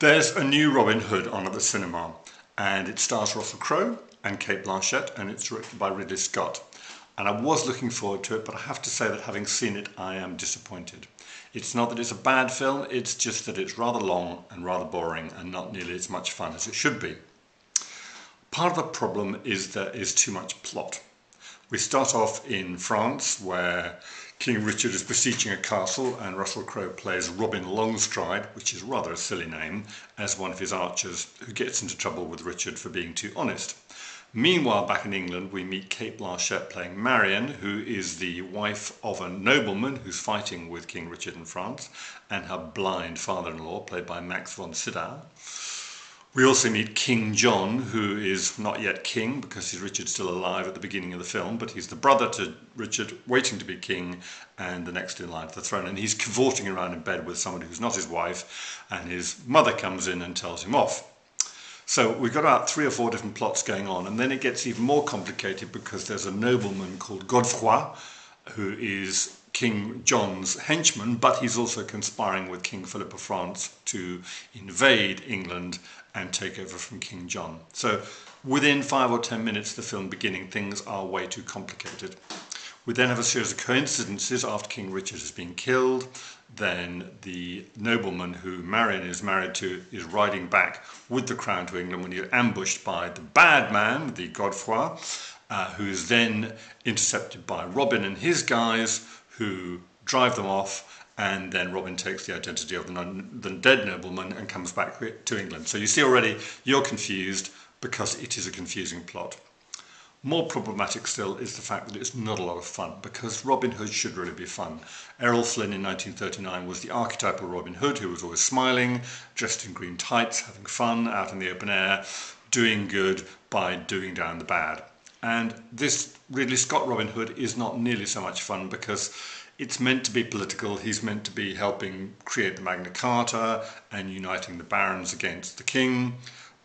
There's a new Robin Hood on at the cinema, and it stars Russell Crowe and Cate Blanchett, and it's directed by Ridley Scott. And I was looking forward to it, but I have to say that having seen it, I am disappointed. It's not that it's a bad film, it's just that it's rather long and rather boring and not nearly as much fun as it should be. Part of the problem is there is too much plot. We start off in France, where King Richard is besieging a castle, and Russell Crowe plays Robin Longstride, which is rather a silly name, as one of his archers who gets into trouble with Richard for being too honest. Meanwhile, back in England, we meet Cate Blanchett playing Marion, who is the wife of a nobleman who's fighting with King Richard in France, and her blind father-in-law, played by Max von Sydow. We also meet King John, who is not yet king because Richard's still alive at the beginning of the film, but he's the brother to Richard, waiting to be king and the next in line to the throne. And he's cavorting around in bed with somebody who's not his wife, and his mother comes in and tells him off. So we've got about 3 or 4 different plots going on, and then it gets even more complicated because there's a nobleman called Godefroy, who is King John's henchman, but he's also conspiring with King Philip of France to invade England and take over from King John. So within 5 or 10 minutes of the film beginning, things are way too complicated. We then have a series of coincidences after King Richard has been killed. Then the nobleman who Marion is married to is riding back with the crown to England when he's ambushed by the bad man, the Godefroy, who is then intercepted by Robin and his guys, who drive them off, and then Robin takes the identity of the dead nobleman and comes back to England. So you see already you're confused because it is a confusing plot. More problematic still is the fact that it's not a lot of fun, because Robin Hood should really be fun. Errol Flynn in 1939 was the archetypal Robin Hood, who was always smiling, dressed in green tights, having fun out in the open air, doing good by doing down the bad. And this Ridley Scott Robin Hood is not nearly so much fun because it's meant to be political. He's meant to be helping create the Magna Carta and uniting the barons against the king.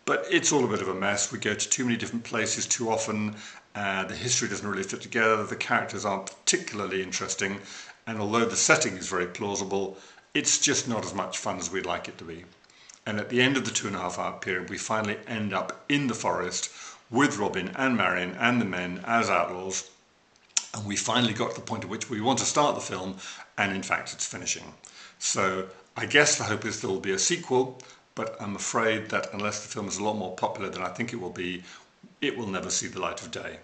But it's all a bit of a mess. We go to too many different places too often. The history doesn't really fit together. The characters aren't particularly interesting. And although the setting is very plausible, it's just not as much fun as we'd like it to be. And at the end of the 2.5-hour period, we finally end up in the forest with Robin and Marion and the men as outlaws. And we finally got to the point at which we want to start the film, and in fact it's finishing. So I guess the hope is there will be a sequel, but I'm afraid that unless the film is a lot more popular than I think it will be, it will never see the light of day.